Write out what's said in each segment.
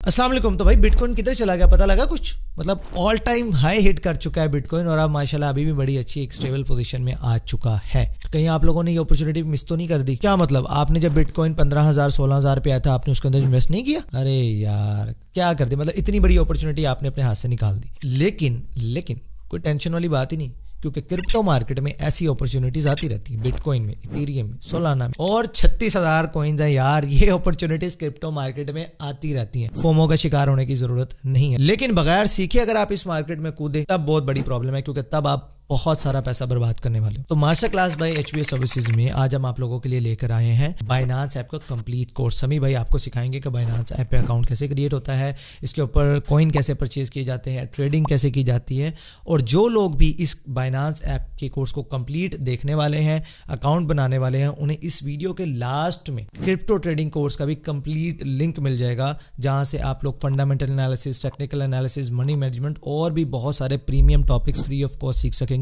अस्सलाम वालेकुम। तो भाई बिटकॉइन किधर चला गया, पता लगा कुछ? मतलब ऑल टाइम हाई हिट कर चुका है बिटकॉइन और अब माशाल्लाह अभी भी बड़ी अच्छी एक स्टेबल पोजीशन में आ चुका है। कहीं आप लोगों ने ये अपॉर्चुनिटी मिस तो नहीं कर दी? क्या मतलब आपने जब बिटकॉइन 15,000 16,000 पे आया था आपने उसके अंदर इन्वेस्ट नहीं किया? अरे यार क्या कर दिया, मतलब इतनी बड़ी अपॉर्चुनिटी आपने अपने हाथ से निकाल दी। लेकिन कोई टेंशन वाली बात ही नहीं, क्योंकि क्रिप्टो मार्केट में ऐसी अपॉर्चुनिटीज आती रहती है। बिटकॉइन में, इथेरियम में, सोलाना में और 36,000 कॉइन्स हैं यार। ये अपॉर्चुनिटीज क्रिप्टो मार्केट में आती रहती हैं। फोमो का शिकार होने की जरूरत नहीं है, लेकिन बगैर सीखे अगर आप इस मार्केट में कूदे तब बहुत बड़ी प्रॉब्लम है, क्योंकि तब आप बहुत सारा पैसा बर्बाद करने वाले हो। तो master class by HBS services में आज हम आप लोगों के लिए लेकर आए हैं बाइनांस ऐप का कंप्लीट कोर्स। समी भाई आपको सिखाएंगे कि बाइनांस ऐप पे अकाउंट कैसे क्रिएट होता है, इसके ऊपर कॉइन कैसे परचेज किए जाते हैं, ट्रेडिंग कैसे की जाती है। और जो लोग भी इस बाइनांस ऐप के कोर्स को कंप्लीट देखने वाले हैं, अकाउंट बनाने वाले हैं, उन्हें इस वीडियो के लास्ट में क्रिप्टो ट्रेडिंग कोर्स का भी कंप्लीट लिंक मिल जाएगा, जहां से आप लोग fundamental analysis, technical analysis, money management और भी बहुत सारे premium topics free of cost सीख सकेंगे।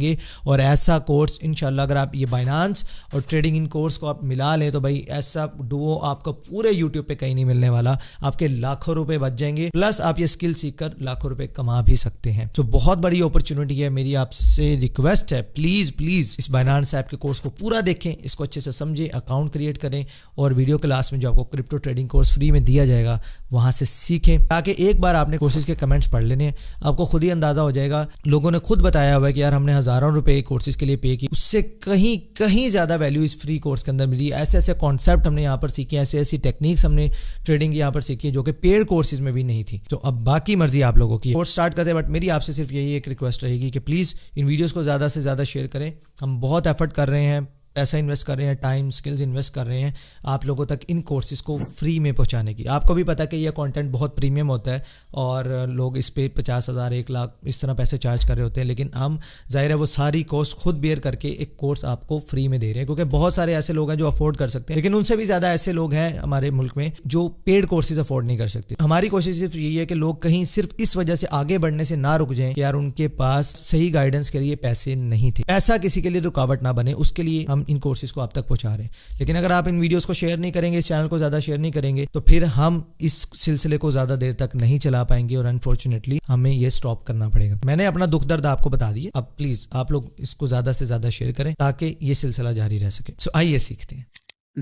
और ऐसा कोर्स इंशाल्लाह अगर आप ये बाइनांस और ट्रेडिंग इन कोर्स को आप मिला लें तो भाई ऐसा डुओ आपको पूरे यूट्यूब पे कहीं नहीं मिलने वाला। आपके लाखों रुपए बच जाएंगे, प्लस आप ये स्किल सीखकर लाखों रुपए कमा भी सकते हैं। तो बहुत बड़ी अपॉर्चुनिटी है। मेरी आपसे रिक्वेस्ट है, प्लीज इस बाइनांस ऐप के कोर्स को पूरा देखें, इसको अच्छे से समझें, अकाउंट क्रिएट करें और वीडियो के लास्ट में जो आपको क्रिप्टो ट्रेडिंग कोर्स फ्री में दिया जाएगा वहां से सीखें, ताकि एक बार आपने कोर्सेज के कमेंट्स पढ़ लेने हैं आपको खुद ही अंदाजा हो जाएगा। लोगों ने खुद बताया हुआ है कि यार हमने हजारों रुपए कोर्सेज के लिए पे की, उससे कहीं ज्यादा वैल्यू इस फ्री कोर्स के अंदर मिली। ऐसे ऐसे कॉन्सेप्ट हमने यहाँ पर सीखे, ऐसी ऐसी टेक्निक्स हमने ट्रेडिंग यहाँ पर सीखी जो कि पेड कोर्सेज में भी नहीं थी। तो अब बाकी मर्जी आप लोगों की। कोर्स स्टार्ट करते हैं, बट मेरी आपसे सिर्फ यही एक रिक्वेस्ट रहेगी कि प्लीज इन वीडियोस को ज्यादा से ज्यादा शेयर करें। हम बहुत एफर्ट कर रहे हैं, पैसा इन्वेस्ट कर रहे हैं, टाइम स्किल्स इन्वेस्ट कर रहे हैं आप लोगों तक इन कोर्सेज को फ्री में पहुंचाने की। आपको भी पता है कि यह कंटेंट बहुत प्रीमियम होता है और लोग इस पे 50,000 1 लाख इस तरह पैसे चार्ज कर रहे होते हैं, लेकिन हम जाहिर है वो सारी कॉस्ट खुद बेयर करके एक कोर्स आपको फ्री में दे रहे हैं, क्योंकि बहुत सारे ऐसे लोग हैं जो अफोर्ड कर सकते हैं, लेकिन उनसे भी ज़्यादा ऐसे लोग हैं हमारे मुल्क में जो पेड कोर्सेज अफोर्ड नहीं कर सकते। हमारी कोशिश सिर्फ यही है कि लोग कहीं सिर्फ इस वजह से आगे बढ़ने से ना रुक जाएं कि यार उनके पास सही गाइडेंस के लिए पैसे नहीं थे। ऐसा किसी के लिए रुकावट ना बने, उसके लिए हम इन कोर्सेज को आप तक पहुंचा रहे हैं। लेकिन अगर आप इन वीडियोस को शेयर नहीं करेंगे, इस चैनल को ज्यादा शेयर नहीं करेंगे, तो फिर हम इस सिलसिले को ज्यादा देर तक नहीं चला पाएंगे और अनफॉर्चुनेटली हमें ये स्टॉप करना पड़ेगा। मैंने अपना दुख दर्द आपको बता दिया, अब प्लीज आप लोग इसको ज्यादा से ज्यादा शेयर करें ताकि ये सिलसिला जारी रह सके। सो आइए सीखते हैं।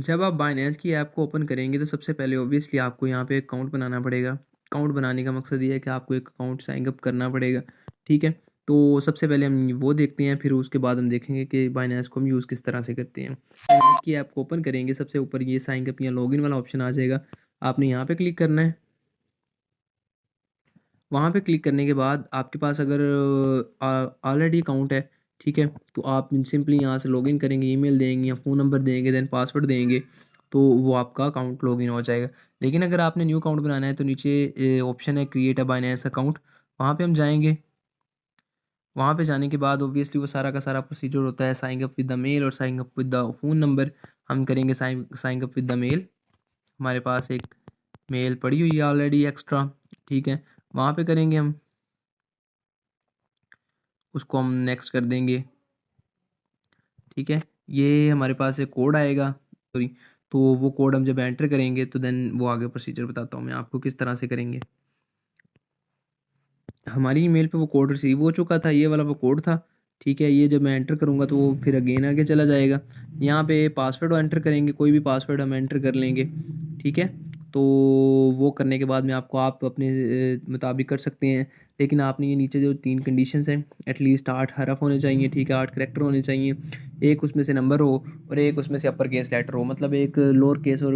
जब आप बाइनेंस की ऐप को ओपन करेंगे तो सबसे पहले ऑब्वियसली आपको यहाँ पे अकाउंट बनाना पड़ेगा। अकाउंट बनाने का मकसद ये है कि आपको एक अकाउंट साइन अप करना पड़ेगा, ठीक है। तो सबसे पहले हम वो देखते हैं, फिर उसके बाद हम देखेंगे कि बाइनेंस को हम यूज़ किस तरह से करते हैं। बाइनेंस की ऐप को ओपन करेंगे, सबसे ऊपर ये साइन अप या लॉगिन वाला ऑप्शन आ जाएगा, आपने यहाँ पे क्लिक करना है। वहाँ पे क्लिक करने के बाद आपके पास अगर ऑलरेडी अकाउंट है, ठीक है, तो आप सिंपली यहाँ से लॉगिन करेंगे, ईमेल देंगे या फ़ोन नंबर देंगे, देन पासवर्ड देंगे, तो वो आपका अकाउंट लॉगिन हो जाएगा। लेकिन अगर आपने न्यू अकाउंट बनाना है तो नीचे ऑप्शन है क्रिएट अ बाइनेंस अकाउंट, वहाँ पे हम जाएंगे। वहाँ पे जाने के बाद ऑब्वियसली वो सारा का सारा प्रोसीजर होता है, sign up with the mail और sign up with the phone number. हम करेंगे sign up with the mail. हमारे पास एक मेल पड़ी हुई है ऑलरेडी एक्स्ट्रा, ठीक है, वहाँ पे करेंगे हम, उसको हम नेक्स्ट कर देंगे, ठीक है। ये हमारे पास एक कोड आएगा, सॉरी, तो वो कोड हम जब एंटर करेंगे तो देन वो आगे प्रोसीजर बताता हूँ मैं आपको किस तरह से करेंगे। हमारी ईमेल पे वो कोड रिसीव हो चुका था, ये वाला वो कोड था, ठीक है। ये जब मैं एंटर करूँगा तो वो फिर अगेन आगे चला जाएगा। यहाँ पे पासवर्ड एंटर करेंगे, कोई भी पासवर्ड हम एंटर कर लेंगे, ठीक है। तो वो करने के बाद में आपको आप अपने मुताबिक कर सकते हैं, लेकिन आपने ये नीचे जो 3 कंडीशंस हैं, एटलीस्ट 8 हरफ होने चाहिए, ठीक है, 8 करैक्टर होने चाहिए, एक उसमें से नंबर हो और एक उसमें से अपर केस लेटर हो, मतलब एक लोअर केस और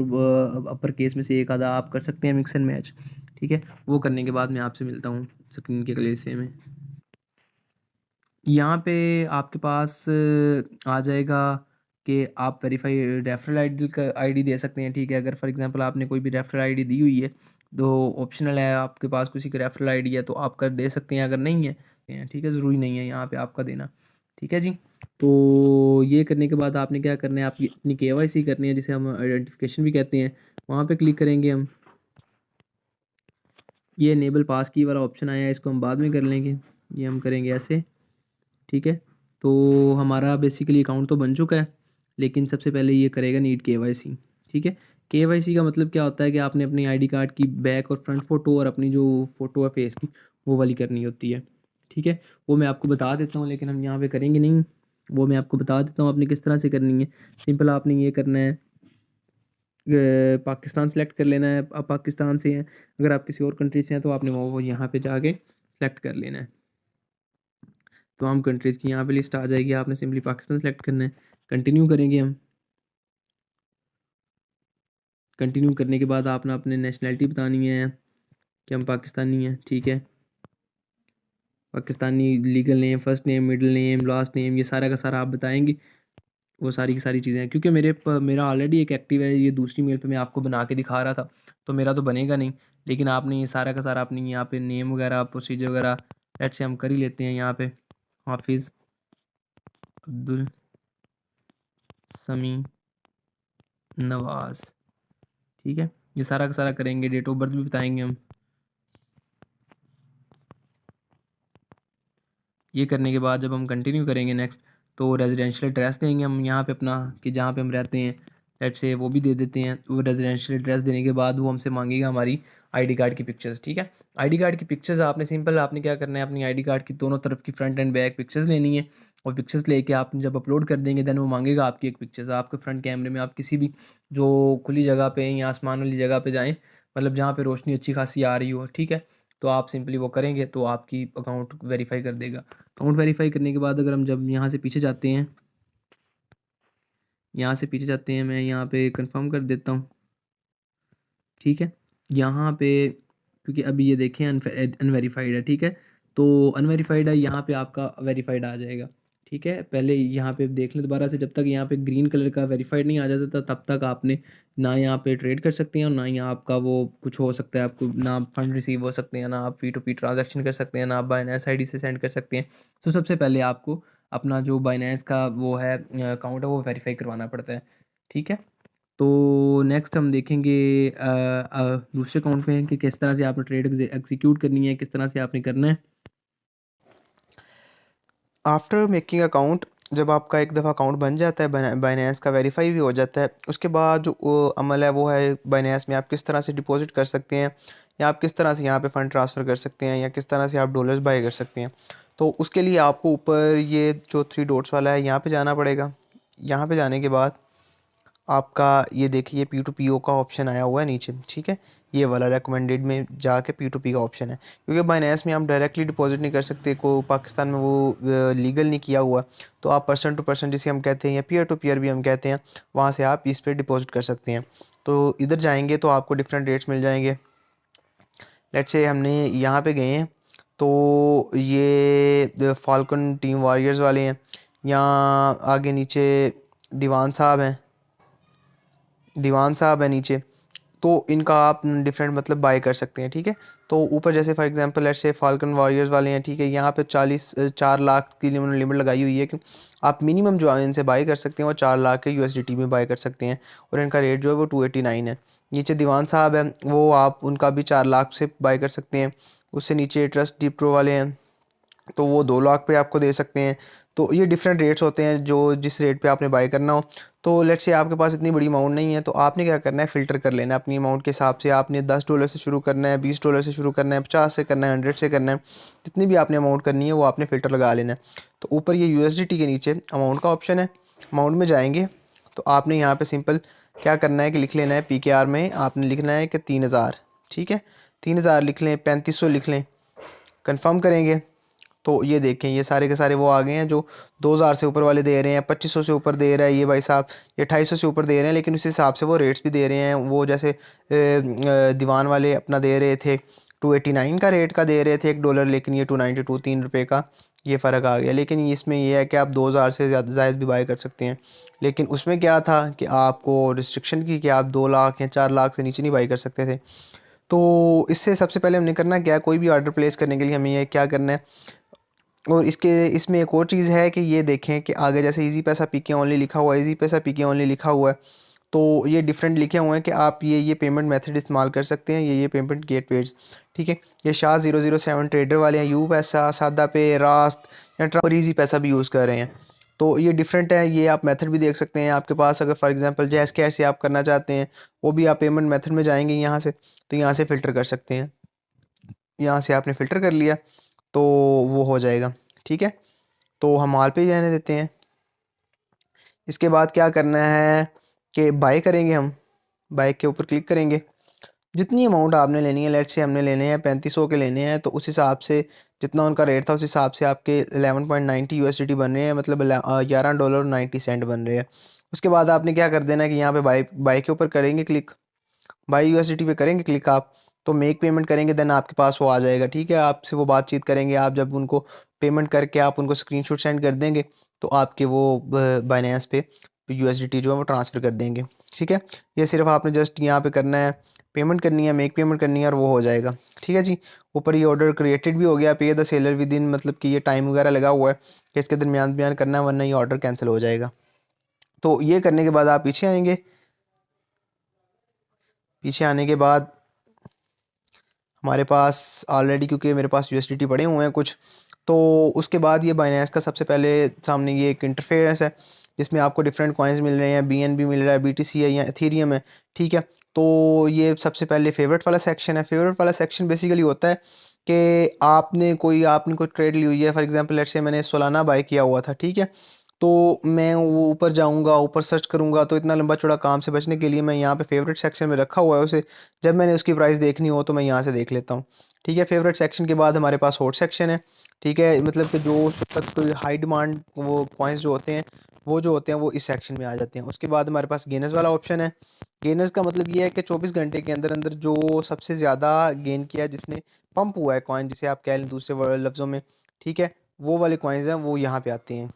अपर केस में से एक आधा आप कर सकते हैं मिक्स एंड मैच, ठीक है। वो करने के बाद मैं आपसे मिलता हूँ स्क्रीन के अगले हिस्से में। यहाँ पे आपके पास आ जाएगा कि आप वेरीफाई रेफरल आईडी का आईडी दे सकते हैं, ठीक है। अगर फॉर एग्जांपल आपने कोई भी रेफरल आईडी दी हुई है तो ऑप्शनल है, आपके पास किसी की रेफरल आईडी है तो आप कर दे सकते हैं, अगर नहीं है, ठीक है, ज़रूरी नहीं है यहाँ पे आपका देना, ठीक है जी। तो ये करने के बाद आपने क्या करना है, आपकी अपनी केवाईसी करनी है, जिसे हम आइडेंटिफिकेशन भी कहते हैं। वहाँ पे क्लिक करेंगे हम, ये इनेबल पास की वाला ऑप्शन आया है, इसको हम बाद में कर लेंगे, ये हम करेंगे ऐसे, ठीक है। तो हमारा बेसिकली अकाउंट तो बन चुका है, लेकिन सबसे पहले ये करेगा नीड केवाईसी, ठीक है। KYC का मतलब क्या होता है कि आपने अपनी आईडी कार्ड की बैक और फ्रंट फ़ोटो और अपनी जो फ़ोटो है फेस की वो वाली करनी होती है। ठीक है, वो मैं आपको बता देता हूँ, लेकिन हम यहाँ पे करेंगे नहीं। वो मैं आपको बता देता हूँ आपने किस तरह से करनी है। सिंपल आपने ये करना है, पाकिस्तान सेलेक्ट कर लेना है। आप पाकिस्तान से हैं, अगर आप किसी और कंट्री से हैं तो आपने वो यहाँ पे जाके सेलेक्ट कर लेना है। तो हम कंट्रीज़ की यहाँ पे लिस्ट आ जाएगी, आपने सिंपली पाकिस्तान सेलेक्ट करना है। कंटिन्यू करेंगे हम। कंटिन्यू करने के बाद आपने अपने नेशनैलिटी बतानी है कि हम पाकिस्तानी हैं। ठीक है, Pakistani legal name, first name, middle name, last name, ये सारा का सारा आप बताएंगे। वो सारी की सारी चीज़ें हैं, क्योंकि मेरा ऑलरेडी एक एक्टिव है, ये दूसरी मेल पे मैं आपको बना के दिखा रहा था, तो मेरा तो बनेगा नहीं। लेकिन आपने ये सारा का सारा अपनी यहाँ पे नेम वगैरह प्रोसीजर वगैरह लेट से हम कर ही लेते हैं। यहाँ पे हाफिज़ अब्दुल समी नवाज़। ठीक है, ये सारा का सारा करेंगे। डेट ऑफ बर्थ भी बताएंगे हम। ये करने के बाद जब हम कंटिन्यू करेंगे नेक्स्ट, तो रेजिडेंशियल एड्रेस देंगे हम यहाँ पे अपना, कि जहाँ पे हम रहते हैं लेट से वो भी दे देते हैं। वो रेजिडेंशियल एड्रेस देने के बाद वो हमसे मांगेगा हमारी आईडी कार्ड की पिक्चर्स। ठीक है, आईडी कार्ड की पिक्चर्स आपने सिंपल आपने क्या करना है, अपनी आईडी कार्ड की दोनों तरफ की फ्रंट एंड बैक पिक्चर्स लेनी है। और पिक्चर्स लेके आप जब अपलोड कर देंगे देन वो मांगेगा आपकी एक पिक्चर्स। आपके फ्रंट कैमरे में आप किसी भी जो खुली जगह पे या आसमान वाली जगह पे जाएँ, मतलब जहाँ पे रोशनी अच्छी खासी आ रही हो। ठीक है, तो आप सिंपली वो करेंगे तो आपकी अकाउंट वेरीफाई कर देगा। अकाउंट वेरीफाई करने के बाद अगर हम जब यहाँ से पीछे जाते हैं, यहाँ से पीछे जाते हैं, मैं यहाँ पे कंफर्म कर देता हूँ। ठीक है, यहाँ पे क्योंकि अभी ये देखें अनवेरीफाइड है। ठीक है, तो अनवेरीफाइड है, यहाँ पे आपका वेरीफाइड आ जाएगा। ठीक है, पहले यहाँ पे देख लें दोबारा से, जब तक यहाँ पे ग्रीन कलर का वेरीफाइड नहीं आ जाता तब तक आपने ना यहाँ पे ट्रेड कर सकते हैं और ना ही आपका वो कुछ हो सकता है। आपको ना फंड रिसीव हो सकते हैं, ना आप P2P ट्रांजैक्शन कर सकते हैं, ना आप बाइनेंस आईडी से सेंड कर सकते हैं। तो सबसे पहले आपको अपना जो बाइनेंस का वो है अकाउंट है वो वेरीफाई करवाना पड़ता है। ठीक है, तो नेक्स्ट हम देखेंगे दूसरे अकाउंट में कि किस तरह से आपने ट्रेड एग्जीक्यूट करनी है, किस तरह से आपने करना है। आफ्टर मेकिंग अकाउंट, जब आपका एक दफ़ा अकाउंट बन जाता है, बाइनेंस का वेरीफाई भी हो जाता है, उसके बाद जो अमल है वो है बाइनेंस में आप किस तरह से डिपॉजिट कर सकते हैं, या आप किस तरह से यहाँ पे फ़ंड ट्रांसफ़र कर सकते हैं, या किस तरह से आप डॉलर्स बाय कर सकते हैं। तो उसके लिए आपको ऊपर ये जो 3 डॉट्स वाला है यहाँ पे जाना पड़ेगा। यहाँ पे जाने के बाद आपका ये देखिए P2PO का ऑप्शन आया हुआ है नीचे। ठीक है, ये वाला रेकमेंडेड में जाके P2P का ऑप्शन है, क्योंकि बाइनेंस में हम डायरेक्टली डिपॉजिट नहीं कर सकते, को पाकिस्तान में वो लीगल नहीं किया हुआ। तो आप पर्सन टू पर्सन जिसे हम कहते हैं, या पीयर टू पीयर भी हम कहते हैं, वहाँ से आप इस पर डिपॉजिट कर सकते हैं। तो इधर जाएंगे तो आपको डिफरेंट रेट्स मिल जाएंगे। लेट्स से हमने यहाँ पे गए हैं, तो ये फाल्कन टीम वॉरियर्स वाले हैं। यहाँ आगे नीचे दीवान साहब हैं, दीवान साहब है नीचे। तो इनका आप डिफरेंट मतलब बाय कर सकते हैं। ठीक है, तो ऊपर जैसे for example let's say falcon warriors वाले हैं। ठीक है, यहाँ पे 4 लाख की लिमिट लगाई हुई है कि आप मिनिमम जो इनसे बाय कर सकते हैं वो 4 लाख के USDT में बाय कर सकते हैं, और इनका रेट जो है वो 289 है। नीचे दीवान साहब है, वो आप उनका भी 4 लाख से बाय कर सकते हैं। उससे नीचे ट्रस्ट डीप प्रो वाले हैं, तो वो 2 लाख पे आपको दे सकते हैं। तो ये डिफरेंट रेट्स होते हैं जो जिस रेट पे आपने बाय करना हो। तो लेट्स से आपके पास इतनी बड़ी अमाउंट नहीं है, तो आपने क्या करना है, फ़िल्टर कर लेना है अपनी अमाउंट के हिसाब से। आपने $10 से शुरू करना है, $20 से शुरू करना है, 50 से करना है, 100 से करना है, जितनी भी आपने अमाउंट करनी है वो आपने फ़िल्टर लगा लेना है। तो ऊपर ये USDT के नीचे अमाउंट का ऑप्शन है, अमाउंट में जाएंगे तो आपने यहाँ पर सिंपल क्या करना है कि लिख लेना है, PKR में आपने लिखना है कि 3000। ठीक है, 3000 लिख लें, 3500 लिख लें, कन्फर्म करेंगे। तो ये देखें ये सारे के सारे वो आ गए हैं जो 2000 से ऊपर वाले दे रहे हैं, 2500 से ऊपर दे रहा है ये भाई साहब, ये 2800 से ऊपर दे रहे हैं। लेकिन उस हिसाब से वो रेट्स भी दे रहे हैं। वो जैसे दीवान वाले अपना दे रहे थे 289 का रेट का दे रहे थे $1, लेकिन ये 292 ₹3 का ये फ़र्क आ गया। लेकिन इसमें ये है कि आप 2000 से ज़्यादा जायद भी बाय कर सकते हैं। लेकिन उसमें क्या था कि आपको रिस्ट्रिक्शन की कि आप 2 लाख या 4 लाख से नीचे नहीं बाई कर सकते थे। तो इससे सबसे पहले हमने करना क्या, कोई भी ऑर्डर प्लेस करने के लिए हमें ये क्या करना है। और इसमें एक और चीज़ है कि ये देखें कि आगे जैसे इजी पैसा PK ओनली लिखा हुआ है, इजी पैसा PK ओनली लिखा हुआ है, तो ये डिफरेंट लिखे हुए हैं कि आप ये पेमेंट मेथड इस्तेमाल कर सकते हैं, ये पेमेंट गेटवेज। ठीक है, ये शाह 007 ट्रेडर वाले हैं, यू पैसा, सादा पे, रास्त या और ईजी पैसा भी यूज़ कर रहे हैं। तो ये डिफरेंट है, ये आप मेथड भी देख सकते हैं आपके पास। अगर फॉर एग्जांपल जैस कैश से आप करना चाहते हैं, वो भी आप पेमेंट मेथड में जाएंगे यहाँ से, तो यहाँ से फ़िल्टर कर सकते हैं। यहाँ से आपने फ़िल्टर कर लिया तो वो हो जाएगा, ठीक है। तो हम ऑल पे ही रहने देते हैं। इसके बाद क्या करना है कि बाय करेंगे, हम बाय के ऊपर क्लिक करेंगे। जितनी अमाउंट आपने लेनी है, लेट से हमने लेने हैं 3500 के लेने हैं, तो उस हिसाब से जितना उनका रेट था उस हिसाब से आपके 11.90 यूएसडीटी बन रहे हैं, मतलब $11.90 बन रहे हैं। उसके बाद आपने क्या कर देना है कि यहाँ पे बाय बाय के ऊपर करेंगे क्लिक, बाई यूएसडीटी पे करेंगे क्लिक आप, तो मेक पेमेंट करेंगे, देन आपके पास वो आ जाएगा, ठीक है। आपसे वो बातचीत करेंगे, आप जब उनको पेमेंट करके आप उनको स्क्रीनशॉट सेंड कर देंगे तो आपके वो बाइनेंस पे यूएसडीटी जो है वो ट्रांसफ़र कर देंगे, ठीक है। ये सिर्फ आपने जस्ट यहाँ पे करना है, पेमेंट करनी है, मेक पेमेंट करनी है और वो हो जाएगा, ठीक है जी। ऊपर ये ऑर्डर क्रिएटेड भी हो गया, पे द सेलर विद इन, मतलब कि ये टाइम वगैरह लगा हुआ है कि इसके दरमियान बयान करना है, वरना ये ऑर्डर कैंसिल हो जाएगा। तो ये करने के बाद आप पीछे आएंगे। पीछे आने के बाद हमारे पास ऑलरेडी, क्योंकि मेरे पास यूएसडीटी पड़े हुए हैं कुछ, तो उसके बाद ये बाइनेंस का सबसे पहले सामने ये एक इंटरफेस है जिसमें आपको डिफरेंट कॉइन्स मिल रहे हैं, बीएनबी मिल रहा है, बीटीसी है या एथेरियम है, ठीक है। तो ये सबसे पहले फेवरेट वाला सेक्शन है। फेवरेट वाला सेक्शन बेसिकली होता है कि आपने कोई ट्रेड ली हुई है, फॉर एग्जांपल लेट्स से मैंने सोलाना बाय किया हुआ था, ठीक है। तो मैं वो ऊपर जाऊंगा, ऊपर सर्च करूंगा, तो इतना लंबा चौड़ा काम से बचने के लिए मैं यहाँ पे फेवरेट सेक्शन में रखा हुआ है उसे, जब मैंने उसकी प्राइस देखनी हो तो मैं यहाँ से देख लेता हूँ, ठीक है। फेवरेट सेक्शन के बाद हमारे पास हॉट सेक्शन है, ठीक है, मतलब कि जो तक कोई हाई डिमांड वो कॉइन्स जो होते हैं वो इस सेक्शन में आ जाते हैं। उसके बाद हमारे पास गेनर्स वाला ऑप्शन है। गेनर्स का मतलब ये है कि 24 घंटे के अंदर अंदर जो सबसे ज़्यादा गेन किया है, जिसने पंप हुआ है कॉइन, जिसे आप कह लें दूसरे लफ्ज़ों में, ठीक है, वो वाले कॉइन्स हैं वो यहाँ पे आते हैं,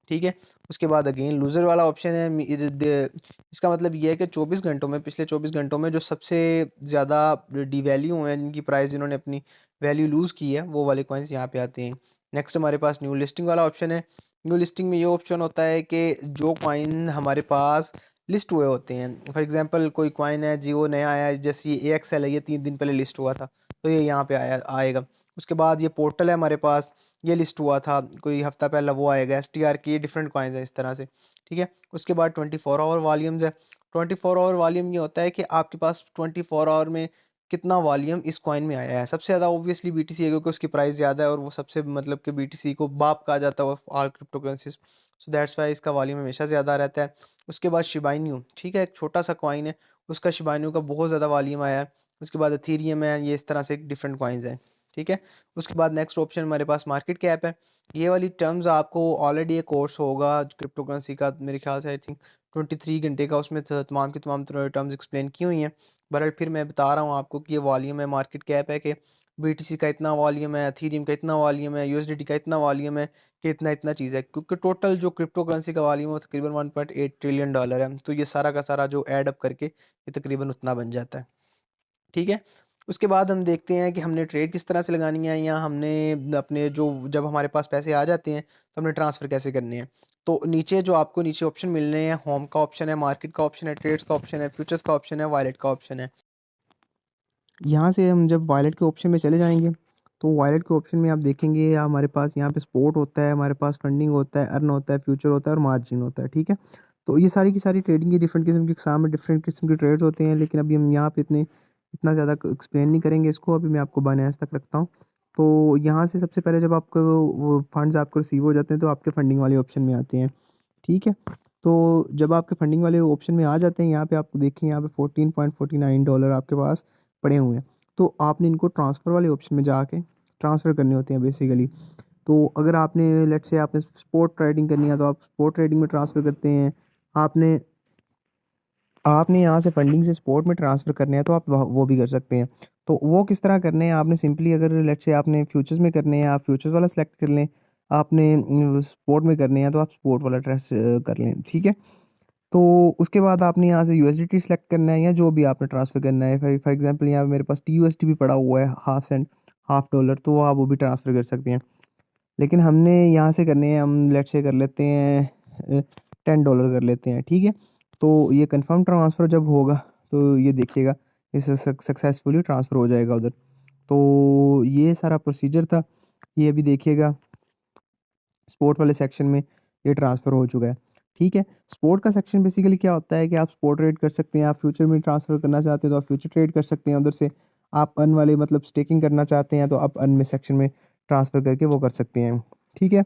ठीक है। उसके बाद अगेन लूज़र वाला ऑप्शन है। इसका मतलब ये है कि 24 घंटों में, पिछले 24 घंटों में जो सबसे ज़्यादा डिवैल्यू हुए हैं, जिनकी प्राइस जिन्होंने अपनी वैल्यू लूज़ की है, वो वाले कॉइन्स यहाँ पे आते हैं। नेक्स्ट हमारे पास न्यू लिस्टिंग वाला ऑप्शन है। न्यू लिस्टिंग में ये ऑप्शन होता है कि जो कॉइन हमारे पास लिस्ट हुए होते हैं, फॉर एग्जांपल कोई कॉइन है जी वो नया आया है, जैसे ये AXL है, ये 3 दिन पहले लिस्ट हुआ था, तो ये यहाँ पे आएगा। उसके बाद ये पोर्टल है हमारे पास, ये लिस्ट हुआ था कोई हफ्ता पहला, वो आएगा। STR की ये डिफरेंट कॉइन्स हैं इस तरह से, ठीक है। उसके बाद 24 आवर वॉल्यूम्स है। 24 आवर वॉल्यूम ये होता है कि आपके पास 24 आवर में कितना वॉल्यूम इस कॉइन में आया है। सबसे ज़्यादा ऑब्वियसली BTC है, क्योंकि उसकी प्राइस ज़्यादा है और वो सबसे, मतलब कि BTC को बाप कहा जाता है all crypto currencies, so that's why इसका वॉल्यूम हमेशा ज़्यादा रहता है। उसके बाद शिबाइन्यू, ठीक है, एक छोटा सा कॉइन है, उसका शिबाइन्यू का बहुत ज़्यादा वॉल्यूम आया है। उसके बाद एथेरियम है, ये इस तरह से डिफरेंट कॉइन्स हैं, ठीक है। उसके बाद नेक्स्ट ऑप्शन हमारे पास मार्केट कैप है। ये वाली टर्म्स आपको ऑलरेडी एक कोर्स होगा क्रिप्टो करेंसी का, मेरे ख्याल से आई थिंक 23 घंटे का, उसमें तमाम की तमाम टर्म्स एक्सप्लेन की हुई हैं। बहरहाल फिर मैं बता रहा हूँ आपको कि ये वॉल्यूम है, मार्केट कैप है कि BTC का इतना वॉल्यूम है, एथेरियम का इतना वॉल्यूम है, USDT का इतना वॉल्यूम है, कि इतना इतना चीज़ है, क्योंकि टोटल जो क्रिप्टो करेंसी का वॉल्यूम है वो तकरीबन $1.8 ट्रिलियन है। तो ये सारा का सारा जो ऐड अप करके ये तकरीबन उतना बन जाता है, ठीक है। उसके बाद हम देखते हैं कि हमने ट्रेड किस तरह से लगानी है, या हमने अपने जो जब हमारे पास पैसे आ जाते हैं तो हमने ट्रांसफ़र कैसे करने हैं। तो नीचे जो आपको नीचे ऑप्शन मिल रहे हैं, होम का ऑप्शन है, मार्केट का ऑप्शन है, ट्रेड्स का ऑप्शन है, फ्यूचर्स का ऑप्शन है, वॉलेट का ऑप्शन है। यहाँ से हम जब वॉलेट के ऑप्शन में चले जाएंगे, तो वॉलेट के ऑप्शन में आप देखेंगे हमारे पास यहाँ पे स्पॉट होता है, हमारे पास फंडिंग होता है, अर्न होता है, फ्यूचर होता है और मार्जिन होता है, ठीक है। तो ये सारी की सारी ट्रेडिंग की डिफरेंट किस्म के एग्जाम में डिफरेंट किस्म के ट्रेड्स होते हैं, लेकिन अभी हम यहाँ पे इतना ज़्यादा एक्सप्लेन नहीं करेंगे इसको, अभी मैं आपको बाइनेंस तक रखता हूँ। तो यहाँ से सबसे पहले जब आपको वो फंड्स आपको रिसीव हो जाते हैं तो आपके फंडिंग वाले ऑप्शन में आते हैं, ठीक है। तो जब आपके फंडिंग वाले ऑप्शन में आ जाते हैं, यहाँ पे आपको देखिए यहाँ पे $14.49 आपके पास पड़े हुए हैं। तो आपने इनको ट्रांसफ़र वाले ऑप्शन में जाके ट्रांसफ़र करने होते हैं बेसिकली। तो अगर आपने लेट्स से आपने स्पॉट ट्रेडिंग करनी है तो आप स्पॉट ट्रेडिंग में ट्रांसफ़र करते हैं। आपने आपने यहाँ से फंडिंग से स्पॉट में ट्रांसफ़र करने हैं तो आप वो भी कर सकते हैं। तो वो किस तरह करने हैं, आपने सिंपली अगर लेट्स से आपने फ्यूचर्स में करने हैं, आप फ्यूचर्स वाला सेलेक्ट कर लें। आपने स्पॉट में करने हैं तो आप स्पॉट वाला ट्रेस कर लें, ठीक है। तो उसके बाद आपने यहाँ से USDT सेलेक्ट करना है या जो भी आपने ट्रांसफ़र करना है। फॉर एग्जांपल यहाँ पे मेरे पास TUSD भी पड़ा हुआ है, हाफ सेंट, हाफ डॉलर, तो आप वो भी ट्रांसफ़र कर सकते हैं। लेकिन हमने यहाँ से करने हैं, हम लेट्स से कर लेते हैं $10 कर लेते हैं, ठीक है। तो ये कंफर्म ट्रांसफ़र जब होगा तो ये देखिएगा इसे सक्सेसफुली ट्रांसफ़र हो जाएगा उधर। तो ये सारा प्रोसीजर था, ये अभी देखिएगा स्पोर्ट वाले सेक्शन में ये ट्रांसफ़र हो चुका है, ठीक है। स्पॉट का सेक्शन बेसिकली क्या होता है कि आप स्पॉट ट्रेड कर सकते हैं, आप फ्यूचर में ट्रांसफ़र करना चाहते हैं तो आप फ्यूचर ट्रेड कर सकते हैं उधर से। आप अर्न वाले मतलब स्टेकिंग करना चाहते हैं तो आप अर्न में सेक्शन में ट्रांसफ़र करके वो कर सकते हैं, ठीक है।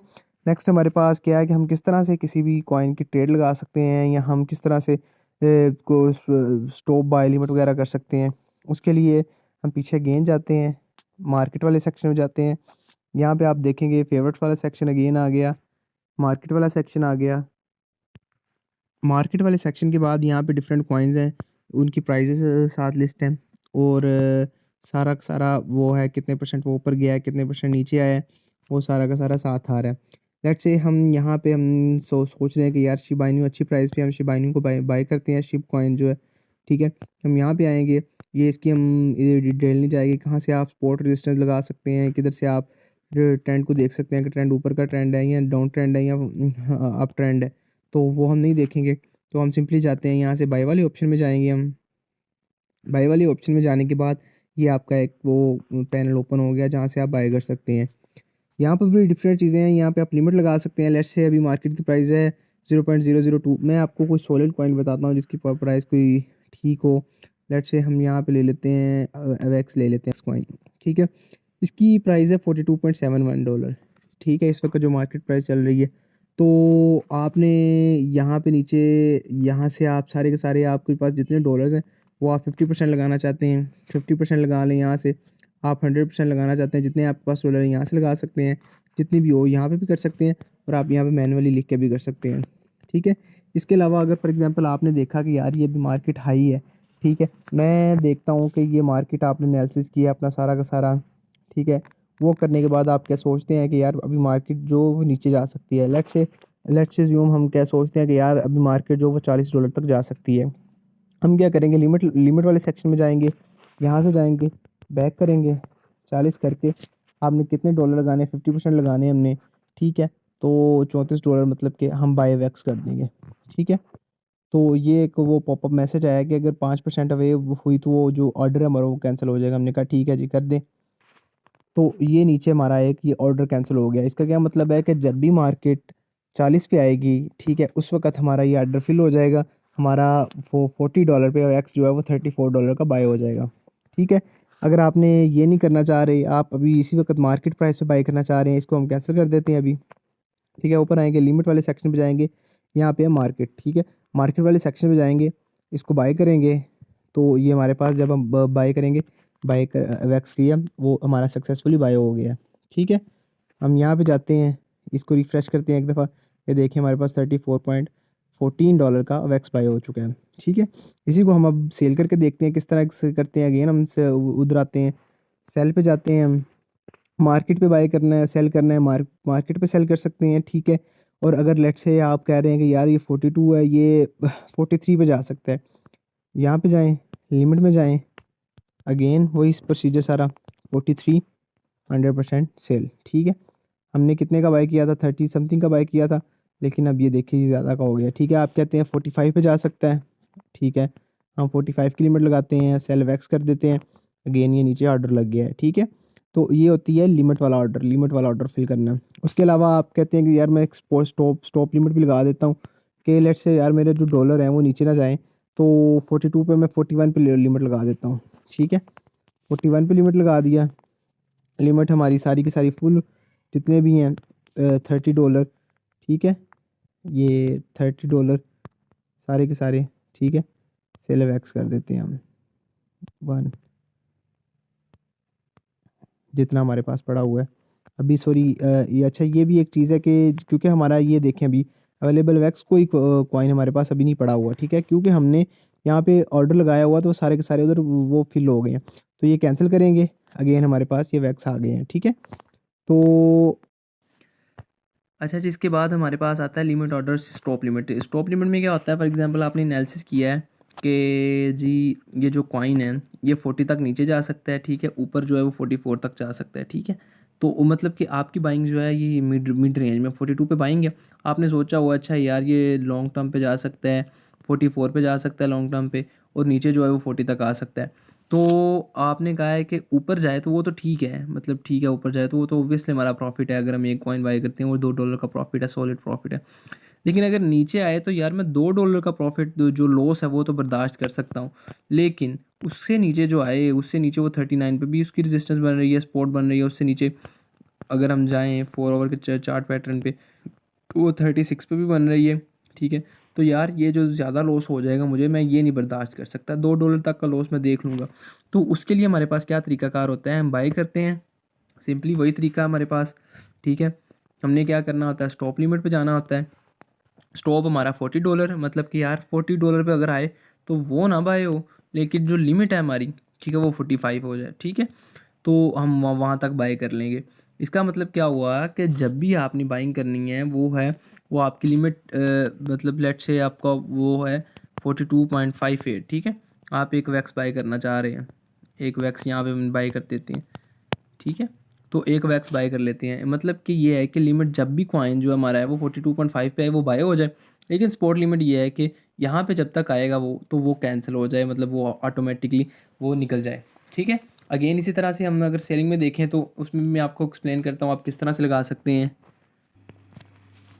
नेक्स्ट हमारे पास क्या है कि हम किस तरह से किसी भी कॉइन की ट्रेड लगा सकते हैं या हम किस तरह से को स्टॉप बाय लिमिट वगैरह कर सकते हैं। उसके लिए हम पीछे अगेन जाते हैं, मार्केट वाले सेक्शन में जाते हैं। यहाँ पे आप देखेंगे फेवरेट्स वाला सेक्शन अगेन आ गया, मार्केट वाला सेक्शन आ गया। मार्केट वाले सेक्शन के बाद यहाँ पे डिफरेंट कॉइन्स हैं, उनकी प्राइजेस साथ लिस्ट हैं और सारा का सारा वो है कितने परसेंट वो ऊपर गया है, कितने परसेंट नीचे आया है, वो सारा का सारा साथ आ रहा है। लेट्स से हम यहाँ पे हम सोच रहे हैं कि यार शिबा इनू अच्छी प्राइस पे हम शिबा इनू को बाय करते हैं, शिब कॉइन जो है, ठीक है। हम यहाँ पे आएंगे, ये इसकी हम डिटेल नहीं जाएगी कहाँ से आप स्पॉट रेजिस्टेंस लगा सकते हैं, किधर से आप ट्रेंड को देख सकते हैं कि ट्रेंड ऊपर का ट्रेंड है या डाउन ट्रेंड है या अप ट्रेंड है, तो वो हम नहीं देखेंगे। तो हम सिंपली जाते हैं यहाँ से बाय वाले ऑप्शन में जाएंगे। हम बाय वाले ऑप्शन में जाने के बाद ये आपका एक वो पैनल ओपन हो गया जहाँ से आप बाय कर सकते हैं। यहाँ पर भी डिफरेंट चीज़ें हैं, यहाँ पे आप लिमिट लगा सकते हैं। लेट्स से अभी मार्केट की प्राइस है 0.002। मैं आपको कोई सॉलिड कॉइन बताता हूँ जिसकी प्राइस कोई ठीक हो। लेट्स से हम यहाँ पे ले लेते हैं अवेक्स ले लेते हैं इस कॉइन, ठीक है। इसकी प्राइस है $42.71, ठीक है, इस वक्त जो मार्केट प्राइस चल रही है। तो आपने यहाँ पे नीचे यहाँ से आप सारे के सारे आपके पास जितने डॉलर्स हैं वो आप 50% लगाना चाहते हैं 50% लगा लें। यहाँ से आप 100% लगाना चाहते हैं, जितने आपके पास डॉलर हैं यहाँ से लगा सकते हैं, जितनी भी हो यहाँ पे भी कर सकते हैं और आप यहाँ पे मैनुअली लिख के भी कर सकते हैं, ठीक है। इसके अलावा अगर फॉर एग्जांपल आपने देखा कि यार ये भी मार्केट हाई है, ठीक है, मैं देखता हूँ कि ये मार्केट आपने एनालिसिस किया अपना सारा का सारा, ठीक है। वो करने के बाद आप क्या सोचते हैं कि यार अभी मार्केट जो वो नीचे जा सकती है। लेट्स से ज़ूम हम क्या सोचते हैं कि यार अभी मार्केट जो वो $40 तक जा सकती है। हम क्या करेंगे, लिमिट वाले सेक्शन में जाएंगे, यहाँ से जाएंगे, बैक करेंगे 40 करके। आपने कितने डॉलर लगाने, 50% लगाने हमने, ठीक है। तो $34 मतलब कि हम बाय वैक्स कर देंगे, ठीक है। तो ये एक वो पॉपअप मैसेज आया कि अगर 5% अवे हुई तो वो जो ऑर्डर है हमारा वो कैंसिल हो जाएगा। हमने कहा ठीक है जी कर दें। तो ये नीचे हमारा एक ये ऑर्डर कैंसिल हो गया। इसका क्या मतलब है कि जब भी मार्केट 40 पे आएगी, ठीक है, उस वक्त हमारा ये ऑर्डर फिल हो जाएगा। हमारा वो $40 पे एक्स जो है वो $34 का बाय हो जाएगा, ठीक है। अगर आपने ये नहीं करना चाह रहे, आप अभी इसी वक्त मार्केट प्राइस पे बाय करना चाह रहे हैं, इसको हम कैंसिल कर देते हैं अभी, ठीक है। ऊपर आएंगे, लिमिट वाले सेक्शन पे जाएंगे, यहाँ पे है मार्केट, ठीक है। मार्केट वाले सेक्शन में जाएंगे, इसको बाय करेंगे। तो ये हमारे पास जब हम बाय करेंगे, बाय कर वैक्स किया, वो हमारा सक्सेसफुली बाय हो गया, ठीक है। हम यहाँ पे जाते हैं, इसको रिफ़्रेश करते हैं एक दफ़ा, ये देखिए हमारे पास $34.14 का वैक्स बाय हो चुका है, ठीक है। इसी को हम अब सेल करके देखते हैं किस तरह से करते हैं। अगेन हम से उधर आते हैं, सेल पे जाते हैं, हम मार्केट पे बाय करना है, सेल करना है, मार्केट पे सेल कर सकते हैं, ठीक है। और अगर लेट्स से आप कह रहे हैं कि यार ये 42 है, ये 43 पे जा सकता है, यहाँ पे जाएं, लिमिट में जाएं, अगेन वही प्रोसीजर सारा, 43 100% सेल, ठीक है। हमने कितने का बाय किया था, 30 समथिंग का बाय किया था, लेकिन अब ये देखिए ज़्यादा का हो गया, ठीक है। आप कहते हैं 45 पे जा सकता है, ठीक है, हम 45 की लिमिट लगाते हैं, सेल वैक्स कर देते हैं, अगेन ये नीचे ऑर्डर लग गया है, ठीक है। तो ये होती है लिमिट वाला ऑर्डर फिल करना। उसके अलावा आप कहते हैं कि यार मैं एक स्टॉप लिमिट भी लगा देता हूँ कि लेट्स से यार मेरे जो डॉलर हैं वो नीचे ना जाएँ, तो 42 पे मैं 41 पे लिमिट लगा देता हूँ, ठीक है। 41 पे लिमिट लगा दिया, लिमिट हमारी सारी की सारी फुल जितने भी हैं $30, ठीक है, ये $30 सारे के सारे, ठीक है। सेल वैक्स कर देते हैं हम 1, जितना हमारे पास पड़ा हुआ है अभी। सॉरी ये अच्छा ये भी एक चीज़ है कि क्योंकि हमारा ये देखें अभी अवेलेबल वैक्स कोई कॉइन हमारे पास अभी नहीं पड़ा हुआ, ठीक है, क्योंकि हमने यहाँ पे ऑर्डर लगाया हुआ तो सारे के सारे उधर वो फिल हो गए हैं। तो ये कैंसिल करेंगे, अगेन हमारे पास ये वैक्स आ गए हैं, ठीक है। तो अच्छा जी, इसके बाद हमारे पास आता है limit order stop limit. Stop limit में क्या होता है, फॉर एग्जांपल आपने एनालिसिस किया है कि जी ये जो कॉइन है ये 40 तक नीचे जा सकता है, ठीक है, ऊपर जो है वो 44 तक जा सकता है, ठीक है। तो वो मतलब कि आपकी बाइंग जो है ये मिड रेंज में 42 पे बाइंग है। आपने सोचा हुआ अच्छा यार ये लॉन्ग टर्म पे जा सकता है, 44 पे जा सकता है लॉन्ग टर्म पे, और नीचे जो है वो 40 तक आ सकता है। तो आपने कहा है कि ऊपर जाए तो वो तो ठीक है, मतलब ठीक है, ऊपर जाए तो वो तो ऑब्वियसली हमारा प्रॉफिट है। अगर हम एक कॉइन बाई करते हैं वो $2 का प्रॉफिट है, सॉलिड प्रॉफिट है। लेकिन अगर नीचे आए तो यार मैं $2 का प्रॉफिट जो लॉस है वो तो बर्दाश्त कर सकता हूँ, लेकिन उससे नीचे जो आए, उससे नीचे वो 39 पे भी उसकी रेजिस्टेंस बन रही है, सपोर्ट बन रही है, उससे नीचे अगर हम जाएँ 4 आवर के चार्ट पैटर्न पे तो वो 36 पे भी बन रही है, ठीक है। तो यार ये जो ज़्यादा लॉस हो जाएगा मुझे, मैं ये नहीं बर्दाश्त कर सकता। $2 तक का लॉस मैं देख लूँगा। तो उसके लिए हमारे पास क्या तरीकाकार होता है, हम बाई करते हैं, सिंपली वही तरीका हमारे पास, ठीक है। हमने क्या करना होता है, स्टॉप लिमिट पे जाना होता है। स्टॉप हमारा $40, मतलब कि यार $40 पे अगर आए तो वो ना बाय हो, लेकिन जो लिमिट है हमारी, ठीक है, वो 45 हो जाए, ठीक है। तो हम वहाँ तक बाई कर लेंगे। इसका मतलब क्या हुआ कि जब भी आपने बाइंग करनी है वो है, वो आपकी लिमिट मतलब लेट से आपका वो है 42.58, ठीक है। आप एक वैक्स बाई करना चाह रहे हैं, एक वैक्स यहाँ पे हम बाई कर देते हैं, ठीक है। तो एक वैक्स बाय कर लेते हैं, मतलब कि ये है कि लिमिट जब भी कॉइन जो हमारा है वो 42.5 पे है वो बाय हो जाए। लेकिन स्पॉट लिमिट ये है कि यहाँ पे जब तक आएगा वो, तो वो कैंसिल हो जाए, मतलब वो ऑटोमेटिकली वो निकल जाए, ठीक है। अगेन इसी तरह से हम अगर सेलिंग में देखें तो उसमें भी मैं आपको एक्सप्लेन करता हूँ आप किस तरह से लगा सकते हैं।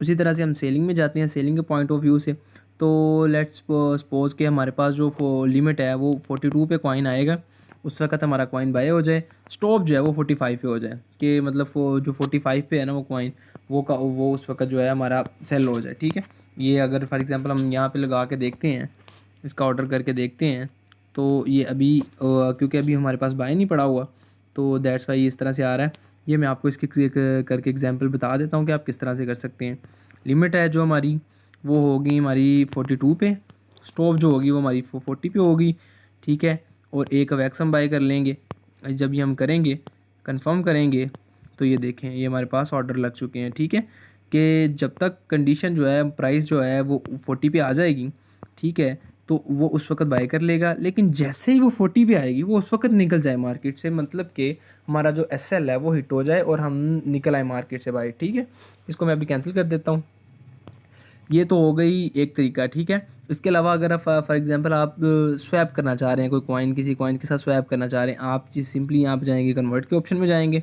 उसी तरह से हम सेलिंग में जाते हैं, सेलिंग के पॉइंट ऑफ व्यू से। तो लेट्स सपोज कि हमारे पास जो लिमिट है वो 42 पे कॉइन आएगा, उस वक्त हमारा कॉइन बाय हो जाए। स्टॉप जो है वो 45 पे हो जाए, कि मतलब वो जो 45 पे है ना वो कॉइन, वो उस वक्त जो है हमारा सेल हो जाए, ठीक है। ये अगर फॉर एग्जांपल हम यहाँ पे लगा के देखते हैं, इसका ऑर्डर करके देखते हैं, तो ये अभी क्योंकि अभी हमारे पास बाय नहीं पड़ा हुआ, तो दैट्स वाई इस तरह से आ रहा है। ये मैं आपको इसकी करके एग्जांपल बता देता हूँ कि आप किस तरह से कर सकते हैं। लिमिट है जो हमारी वो होगी हमारी 42 पे, स्टॉप जो होगी वो हमारी 40 पे होगी, ठीक है। और एक वैक्स हम बाय कर लेंगे। जब ये हम करेंगे, कंफर्म करेंगे, तो ये देखें ये हमारे पास ऑर्डर लग चुके हैं, ठीक है। कि जब तक कंडीशन जो है, प्राइस जो है वो 40 पे आ जाएगी, ठीक है, तो वो उस वक्त बाय कर लेगा। लेकिन जैसे ही वो 40 पे आएगी वो उस वक्त निकल जाए मार्केट से, मतलब कि हमारा जो SL है वो हिट हो जाए और हम निकल आए मार्केट से बाय, ठीक है। इसको मैं अभी कैंसिल कर देता हूँ। ये तो हो गई एक तरीका, ठीक है। इसके अलावा अगर आप फॉर एग्जांपल आप स्वैप करना चाह रहे हैं, कोई कॉइन किसी कॉइन के साथ स्वैप करना चाह रहे हैं, आप जी सिंपली यहाँ पे जाएंगे, कन्वर्ट के ऑप्शन में जाएंगे।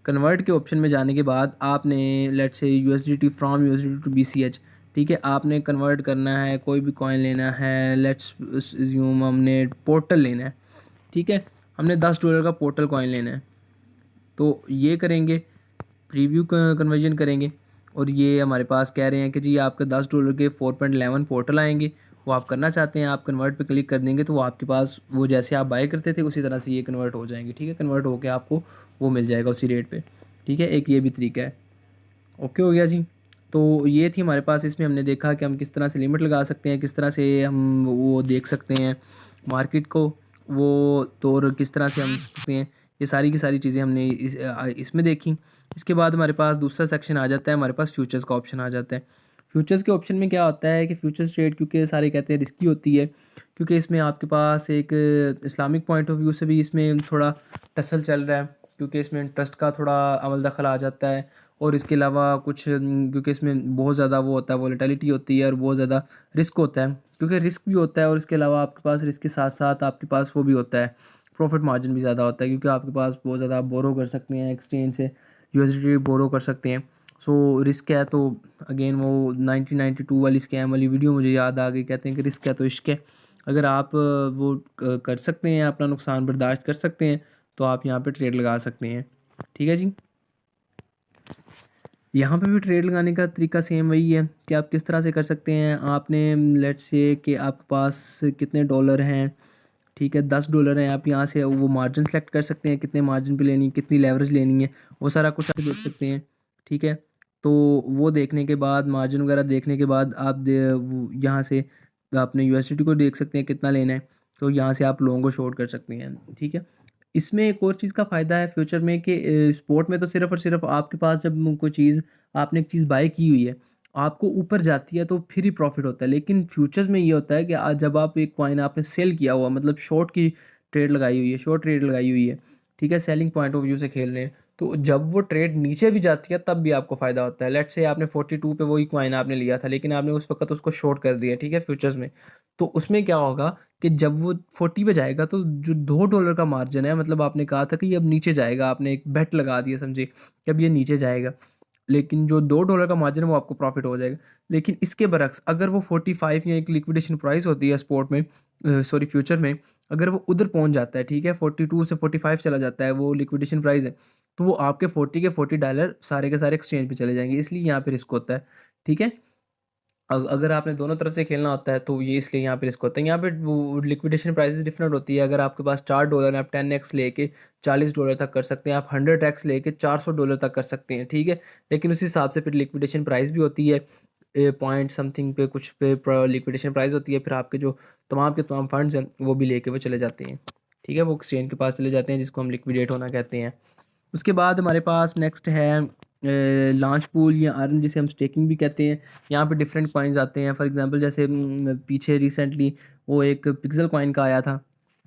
कन्वर्ट के ऑप्शन में जाने के बाद आपने let's say USDT from USDT to BCH, ठीक है, आपने कन्वर्ट करना है, कोई भी कॉइन लेना है, लेट्स यूम हमने पोर्टल लेना है, ठीक है, हमने $10 का पोर्टल कॉइन लेना है। तो ये करेंगे, प्रीव्यू कन्वर्जन करेंगे, और ये हमारे पास कह रहे हैं कि जी आपके $10 के 4.11 पोर्टल आएंगे, वो आप करना चाहते हैं, आप कन्वर्ट पे क्लिक कर देंगे तो वो आपके पास वो जैसे आप बाय करते थे उसी तरह से ये कन्वर्ट हो जाएंगे, ठीक है। कन्वर्ट होकर आपको वो मिल जाएगा उसी रेट पे, ठीक है। एक ये भी तरीका है। ओके हो गया जी। तो ये थी हमारे पास, इसमें हमने देखा कि हम किस तरह से लिमिट लगा सकते हैं, किस तरह से हम वो देख सकते हैं मार्केट को, वो तो और किस तरह से हम सकते हैं, ये सारी की सारी चीज़ें हमने इसमें देखी। इसके बाद हमारे पास दूसरा सेक्शन आ जाता है, हमारे पास फ्यूचर्स का ऑप्शन आ जाता है। फ्यूचर्स के ऑप्शन में क्या होता है कि फ्यूचर्स ट्रेड क्योंकि सारे कहते हैं रिस्की होती है, क्योंकि इसमें आपके पास एक इस्लामिक पॉइंट ऑफ व्यू से भी इसमें थोड़ा टसल चल रहा है, क्योंकि इसमें ट्रस्ट का थोड़ा अमल दखल आ जाता है। और इसके अलावा कुछ क्योंकि इसमें बहुत ज़्यादा वो होता है, वॉलेटिलिटी होती है और बहुत ज़्यादा रिस्क होता है, क्योंकि रिस्क भी होता है और इसके अलावा आपके पास रिस्क के साथ साथ आपके पास वो भी होता है, प्रॉफिट मार्जिन भी ज़्यादा होता है, क्योंकि आपके पास बहुत ज़्यादा आप बोरो कर सकते हैं, एक्सचेंज से USDT बोरो कर सकते हैं। सो रिस्क है तो अगेन वो 1992 वाली स्कैम वाली वीडियो मुझे याद आ गई, कहते हैं कि रिस्क है तो इश्क है। अगर आप वो कर सकते हैं, अपना नुकसान बर्दाश्त कर सकते हैं, तो आप यहाँ पे ट्रेड लगा सकते हैं, ठीक है जी। यहाँ पे भी ट्रेड लगाने का तरीका सेम वही है कि आप किस तरह से कर सकते हैं। आपने लेट्स से कि आपके पास कितने डॉलर हैं, ठीक है, $10 हैं, आप यहाँ से वो मार्जिन सेलेक्ट कर सकते हैं, कितने मार्जिन पे लेनी है, कितनी लेवरेज लेनी है, वो सारा कुछ आप देख सकते हैं, ठीक है। तो वो देखने के बाद, मार्जिन वगैरह देखने के बाद आप यहाँ से अपने USDT को देख सकते हैं कितना लेना है, तो यहाँ से आप लॉन्ग और शॉर्ट कर सकते हैं, ठीक है। इसमें एक और चीज़ का फ़ायदा है फ्यूचर में कि स्पोर्ट में तो सिर्फ़ और सिर्फ आपके पास जब कोई चीज़, आपने एक चीज़ बाय की हुई है, आपको ऊपर जाती है तो फिर ही प्रॉफिट होता है। लेकिन फ्यूचर्स में ये होता है कि आज जब आप एक कॉइन आपने सेल किया हुआ, मतलब शॉर्ट की ट्रेड लगाई हुई है, शॉर्ट ट्रेड लगाई हुई है, ठीक है, सेलिंग पॉइंट ऑफ व्यू से खेल रहे हैं, तो जब वो ट्रेड नीचे भी जाती है तब भी आपको फ़ायदा होता है। लेट्स से आपने 42 पे वही कॉइन आपने लिया था, लेकिन आपने उस वक्त उसको शॉर्ट कर दिया, ठीक है, फ्यूचर्स में। तो उसमें क्या होगा कि जब वो 40 पे जाएगा तो जो $2 का मार्जिन है, मतलब आपने कहा था कि ये अब नीचे जाएगा, आपने एक बेट लगा दिया समझे कि अब ये नीचे जाएगा, लेकिन जो $2 का मार्जिन है वो आपको प्रॉफिट हो जाएगा। लेकिन इसके बरक्स अगर वो 45 या एक लिक्विडेशन प्राइस होती है स्पॉट में, सॉरी फ्यूचर में, अगर वो उधर पहुंच जाता है, ठीक है, 42 से 45 चला जाता है वो लिक्विडेशन प्राइस है, तो वो आपके 40 के $40 सारे के सारे एक्सचेंज पे चले जाएंगे, इसलिए यहाँ पे रिस्क होता है, ठीक है। अगर आपने दोनों तरफ से खेलना होता है तो ये इसलिए यहाँ पे रिस्क होता है। यहाँ पे वो लिक्विडेशन प्राइसेस डिफरेंट होती है। अगर आपके पास $4 आप 10x लेके $40 तक कर सकते हैं, आप 100x लेके $400 तक कर सकते हैं, ठीक है। लेकिन उस हिसाब से फिर लिक्विडेशन प्राइस भी होती है, पॉइंट समथिंग पे कुछ पे लिक्विडेशन प्राइस होती है, फिर आपके जो तमाम के तमाम फंड्स हैं वो भी लेके वो चले जाते हैं, ठीक है, वो एक्सचेंज के पास चले जाते हैं जिसको हम लिक्विडेट होना कहते हैं। उसके बाद हमारे पास नेक्स्ट है लॉन्च पूल या अर्न, जिसे हम स्टेकिंग भी कहते हैं। यहाँ पे डिफरेंट कॉइन्स आते हैं, फॉर एग्जांपल जैसे पीछे रिसेंटली वो एक पिक्सल कॉइन का आया था,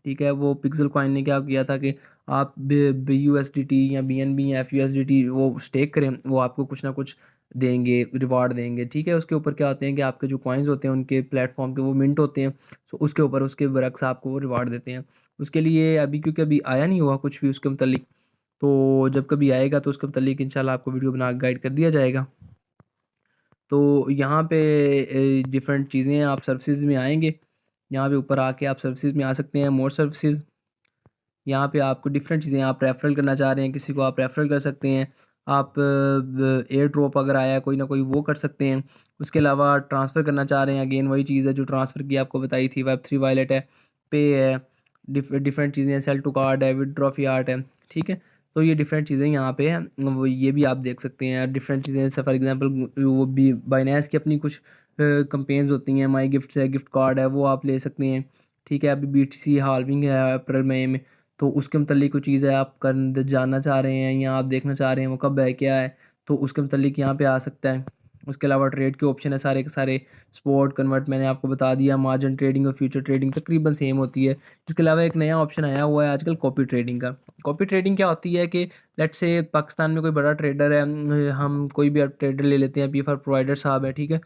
ठीक है। वो पिक्सल कॉइन ने क्या किया था कि आप BUSDT या BNB या FUSDT वो स्टेक करें, वो आपको कुछ ना कुछ देंगे, रिवार्ड देंगे, ठीक है। उसके ऊपर क्या होते हैं कि आपके जो कॉइन्स होते हैं उनके प्लेटफॉर्म के वो मिंट होते हैं, तो उसके ऊपर उसके बरक्स आपको वो रिवार्ड देते हैं। उसके लिए अभी क्योंकि अभी आया नहीं हुआ कुछ भी उसके मतलब, तो जब कभी आएगा तो उसके मतलब इंशाल्लाह आपको वीडियो बना गाइड कर दिया जाएगा। तो यहाँ पे डिफरेंट चीज़ें हैं, आप सर्विसेज में आएंगे, यहाँ पे ऊपर आके आप सर्विसेज में आ सकते हैं, मोर सर्विसेज। यहाँ पे आपको डिफरेंट चीज़ें, आप रेफरल करना चाह रहे हैं किसी को, आप रेफरल कर सकते हैं। आप एयर ड्रॉप अगर आया है कोई ना कोई वो कर सकते हैं। उसके अलावा ट्रांसफ़र करना चाह रहे हैं, अगेन वही चीज़ है जो ट्रांसफ़र की आपको बताई थी, Web3 वॉलेट है, पे है, डिफरेंट चीज़ें हैं, सेल टू कार्ड है, विदड्रॉ फियाट है, ठीक है। तो ये डिफरेंट चीज़ें यहाँ पे हैं, वो ये भी आप देख सकते हैं। डिफरेंट चीज़ें जैसे फॉर एग्जांपल वो भी बाइनेंस की अपनी कुछ कंपेन्स होती हैं, माई गिफ्ट्स है, गिफ्ट कार्ड है, वो आप ले सकते हैं, ठीक है। अभी BTC हाल्विंग है अप्रैल मई में, तो उसके मतलब कोई चीज़ है आप कर जानना चाह रहे हैं या आप देखना चाह रहे हैं वो कब है क्या है, तो उसके मतलब यहाँ पे आ सकता है। उसके अलावा ट्रेड के ऑप्शन है सारे के सारे, स्पॉट कन्वर्ट मैंने आपको बता दिया, मार्जिन ट्रेडिंग और फ्यूचर ट्रेडिंग तकरीबन सेम होती है। इसके अलावा एक नया ऑप्शन आया हुआ है आजकल कॉपी ट्रेडिंग का। कॉपी ट्रेडिंग क्या होती है कि लेट्स से पाकिस्तान में कोई बड़ा ट्रेडर है, हम कोई भी ट्रेडर ले लेते हैं, P4 प्रोवाइडर साहब है, ठीक है।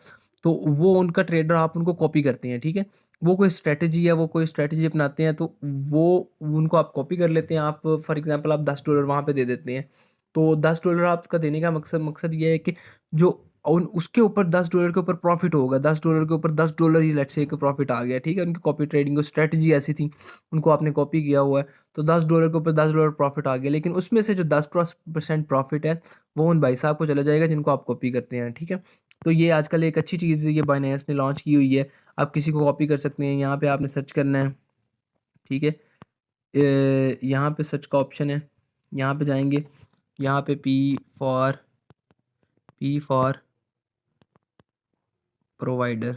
तो वो उनका ट्रेडर, आप उनको कॉपी करते हैं, ठीक है। वो कोई स्ट्रेटजी है, वो कोई स्ट्रेटजी अपनाते हैं, तो वो उनको आप कॉपी कर लेते हैं। आप फॉर एग्जांपल आप $10 वहाँ पे दे देते हैं, तो $10 आपका देने का मकसद ये है कि जो उन उसके ऊपर $10 के ऊपर प्रॉफिट होगा, $10 के ऊपर $10 ही लेट्स से एक प्रॉफिट आ गया, ठीक है। उनकी कॉपी ट्रेडिंग की स्ट्रेटजी ऐसी थी, उनको आपने कॉपी किया हुआ है, तो $10 के ऊपर $10 प्रॉफिट आ गया, लेकिन उसमें से जो 10% प्रॉफिट है वो उन भाई साहब को चला जाएगा जिनको आप कॉपी करते हैं, ठीक है। तो ये आजकल एक अच्छी चीज़ ये बाइनेंस ने लॉन्च की हुई है, आप किसी को कॉपी कर सकते हैं। यहाँ पे आपने सर्च करना है, ठीक है। यहाँ पे सर्च का ऑप्शन है, यहाँ पे जाएंगे, यहाँ पे P for provider,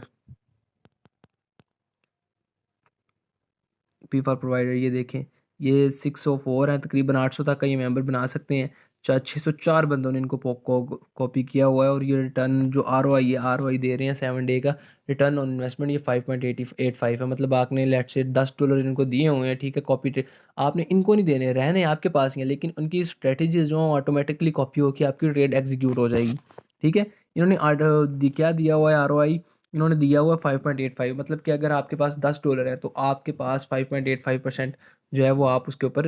P4 provider, ये देखें, ये 604 है, तकरीबन 800 तक का ये मेंबर बना सकते हैं। 604 बंदों ने इनको कॉपी किया हुआ है, और ये रिटर्न जो ROI है, ROI दे रहे हैं 7 डे का रिटर्न ऑन इन्वेस्टमेंट, ये 5.85 है। मतलब आपने लेट से $10 इनको दिए हुए हैं, ठीक है। कॉपी आपने इनको नहीं देने, रहने आपके पास ही हैं, लेकिन उनकी स्ट्रेटजी जो ऑटोमेटिकली कॉपी होकर आपकी ट्रेड एग्जीक्यूट हो जाएगी, ठीक है। इन्होंने क्या दिया हुआ है ROI, इन्होंने दिया हुआ 5.85, मतलब कि अगर आपके पास $10 है तो आपके पास 5.85% जो है वो आप उसके ऊपर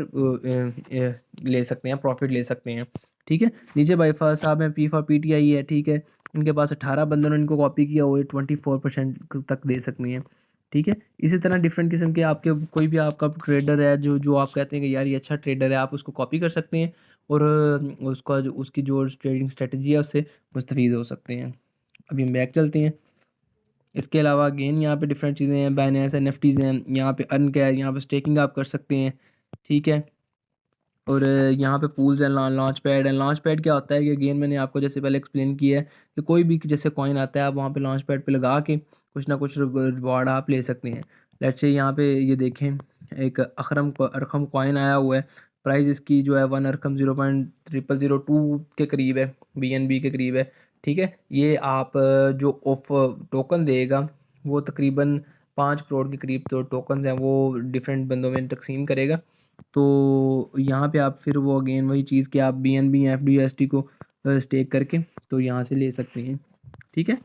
ले सकते हैं, प्रॉफिट ले सकते हैं, ठीक है। नीचे भाई साहब हैं, P4 PTI है, ठीक है। इनके पास 18 बंदों ने इनको कॉपी किया हुआ है, 24% तक दे सकते हैं, ठीक है। इसी तरह डिफरेंट किस्म के आपके कोई भी आपका ट्रेडर है जो जो आप कहते हैं कि यार ये अच्छा ट्रेडर है, आप उसको कॉपी कर सकते हैं, और उसका जो उसकी जो ट्रेडिंग स्ट्रेटजी है उससे मुस्तफ़ीद हो सकते हैं। अभी हम बैक चलते हैं। इसके अलावा अगेन यहाँ पे डिफरेंट चीज़ें हैं, बाइनेंस NFTs हैं, यहाँ पे अर्न क्या है, यहाँ पे स्टेकिंग आप कर सकते हैं, ठीक है। और यहाँ पे पूल्स हैं, लॉन्च पैड है। लॉन्च पैड क्या होता है कि अगेन मैंने आपको जैसे पहले एक्सप्लेन किया है कि कोई भी जैसे कॉइन आता है, आप वहाँ पे लॉन्च पैड पे लगा के कुछ ना कुछ रिवॉर्ड आप ले सकते हैं। लेट्स से यहाँ पे ये देखें, एक अरखम कॉइन आया हुआ है, प्राइस इसकी जो है 1 अरखम 0.0002 के करीब है, BNB के करीब है, ठीक है। ये आप जो ऑफ टोकन देगा वो तकरीबन 5 करोड़ के करीब तो टोकन हैं, वो डिफरेंट बंदों में तकसीम करेगा, तो यहाँ पे आप फिर वो अगेन वही चीज़ कि आप BNB FDUSD को स्टेक करके तो यहाँ से ले सकते हैं। ठीक है,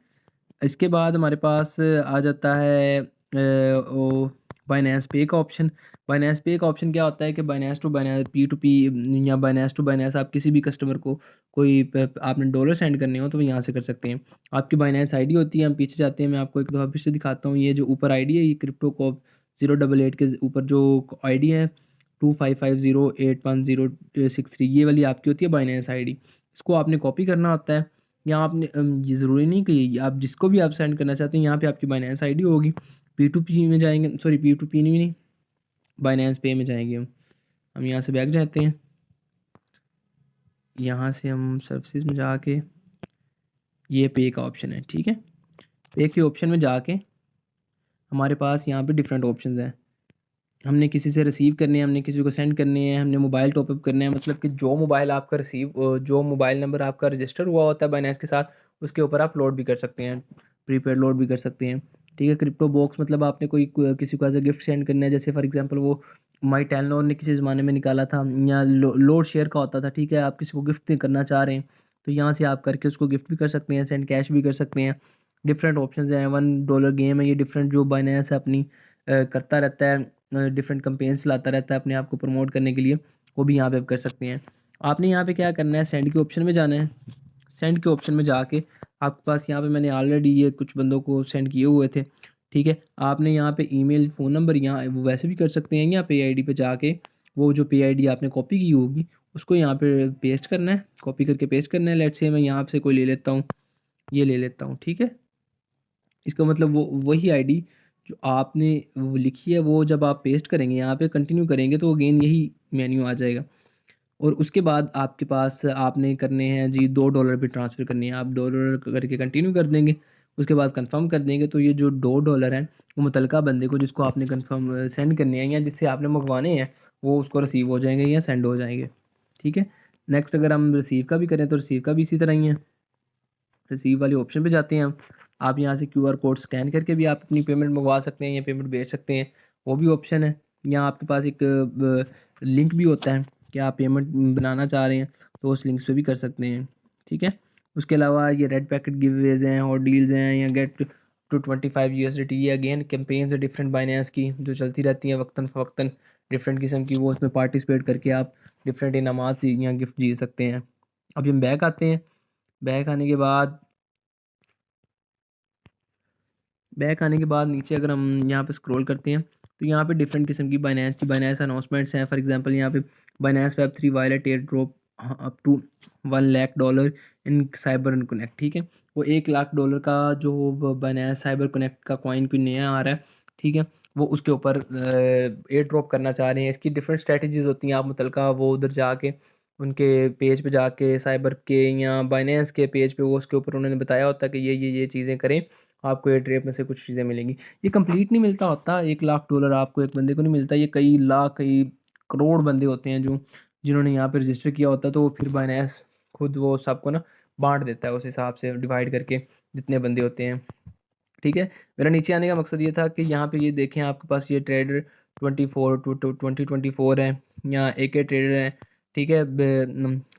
इसके बाद हमारे पास आ जाता है वो बाइनेंस पे का ऑप्शन। बाइनेंस पे का ऑप्शन क्या होता है कि बाइनेंस टू बाइनेंस P2P या बाइनेंस टू बाइनेंस आप किसी भी कस्टमर को कोई आपने डॉलर सेंड करने हो तो यहाँ से कर सकते हैं। आपकी बाइनेंस आईडी होती है, हम पीछे जाते हैं, मैं आपको एक दफ़ा फिर से दिखाता हूँ। ये जो ऊपर आईडी है ये क्रिप्टो को 088 के ऊपर जो आईडी है 25508106 ये वाली आपकी होती है बाइनेंस आईडी। इसको आपने कॉपी करना होता है। यहाँ आपने ये ज़रूरी नहीं कि आप जिसको भी आप सेंड करना चाहते हैं यहाँ पे आपकी बाइनेंस आईडी होगी। P2P में जाएंगे, सॉरी P2P नहीं, बाइनेंस पे में जाएंगे हम यहाँ से बैक जाते हैं। यहाँ से हम सर्विसेज में जाके ये पे का ऑप्शन है। ठीक है, पे के ऑप्शन में जाके हमारे पास यहाँ पे डिफरेंट ऑप्शंस हैं। हमने किसी से रिसीव करने हैं, हमने किसी को सेंड करने हैं, हमने मोबाइल टॉपअप करना है, मतलब कि जो मोबाइल आपका जो मोबाइल नंबर आपका रजिस्टर हुआ होता है बाइनेंस के साथ उसके ऊपर आप लोड भी कर सकते हैं, प्रीपेड लोड भी कर सकते हैं। ठीक है, क्रिप्टो बॉक्स मतलब आपने किसी को एज अ गिफ्ट सेंड करना है, जैसे फॉर एग्जांपल वो माई टेलनोर ने किसी ज़माने में निकाला था, या लोड शेयर का होता था। ठीक है, आप किसी को गिफ्ट करना चाह रहे हैं तो यहाँ से आप करके उसको गिफ्ट भी कर सकते हैं, सेंड कैश भी कर सकते हैं। डिफरेंट ऑप्शन हैं, $1 गेम है ये, डिफरेंट जो बाइनेंस अपनी करता रहता है, डिफरेंट कंपेन्स लाता रहता है अपने आप को प्रमोट करने के लिए, वो भी यहाँ पे आप कर सकते हैं। आपने यहाँ पे क्या करना है, सेंड के ऑप्शन में जाना है। सेंड के ऑप्शन में जाके आपके पास यहाँ पे मैंने ऑलरेडी ये कुछ बंदों को सेंड किए हुए थे। ठीक है, आपने यहाँ पे ईमेल फ़ोन नंबर यहाँ वो वैसे भी कर सकते हैं, या पे आईडी पे जाके वो जो पे आईडी आपने कॉपी की होगी उसको यहाँ पे पेस्ट करना है, कॉपी करके पेस्ट करना है। लेट्स से मैं यहाँ से कोई ले लेता हूँ, ये ले लेता हूँ। ठीक है, इसका मतलब वो वही आईडी जो आपने वो लिखी है वो जब आप पेस्ट करेंगे यहाँ पे कंटिन्यू करेंगे तो अगेन यही मेन्यू आ जाएगा। और उसके बाद आपके पास आपने करने हैं जी $2 भी ट्रांसफ़र करनी है, आप $2 करके कंटिन्यू कर देंगे। उसके बाद कंफर्म कर देंगे तो ये जो $2 हैं वो मुतलका बंदे को जिसको आपने कंफर्म सेंड करने हैं या जिससे आपने मंगवाने हैं वो उसको रिसीव हो जाएंगे या सेंड हो जाएंगे। ठीक है, नेक्स्ट अगर हम रिसीव का भी करें तो रिसीव का भी इसी तरह ही है। रिसीव वाले ऑप्शन पे जाते हैं हम, आप यहाँ से QR कोड स्कैन करके भी आप अपनी पेमेंट मंगवा सकते हैं या पेमेंट भेज सकते हैं, वो भी ऑप्शन है। यहाँ आपके पास एक लिंक भी होता है कि आप पेमेंट बनाना चाह रहे हैं तो उस लिंक पे भी कर सकते हैं। ठीक है, उसके अलावा ये रेड पैकेट गिवअवेज हैं और डील्स हैं या गेट टू 25 USDT, ये अगेन कैंपेन्स है डिफरेंट बाइनेंस की जो चलती रहती हैं वक्तन फ़वक्तन डिफरेंट किस्म की, वो उसमें पार्टिसिपेट करके आप डिफरेंट इनामात या गिफ्ट जीत सकते हैं। अभी हम बैक आते हैं। बैक आने के बाद नीचे अगर हम यहाँ पे स्क्रॉल करते हैं तो यहाँ पे डिफरेंट किस्म की बाइनेंस अनाउंसमेंट्स हैं। फॉर एग्जांपल यहाँ पे Binance Web3 wallet airdrop up to $1 lakh in cyber connect. ठीक है, वो $1 लाख का जो बाइनेंस साइबर कनेक्ट का कॉइन कोई नया आ रहा है, ठीक है, वो उसके ऊपर एयर ड्रॉप करना चाह रहे हैं। इसकी डिफरेंट स्ट्रेटजीज होती हैं, आप मुतलका वो उधर जाके उनके पेज पे जाके साइबर के या बाइनेंस के पेज पे वो उसके ऊपर उन्होंने बताया होता है कि ये चीज़ें करें, आपको एयर ड्रॉप में से कुछ चीज़ें मिलेंगी। ये कंप्लीट नहीं मिलता होता, $1 लाख आपको एक बंदे को नहीं मिलता, ये कई लाख कई करोड़ बंदे होते हैं जो जिन्होंने यहाँ पे रजिस्टर किया होता है, तो फिर बाइनेंस खुद वो सबको ना बांट देता है उस हिसाब से डिवाइड करके जितने बंदे होते हैं। ठीक है, मेरा नीचे आने का मकसद ये था कि यहाँ पे ये देखें आपके पास ये ट्रेडर 2024 है, यहाँ AK ट्रेडर है। ठीक है,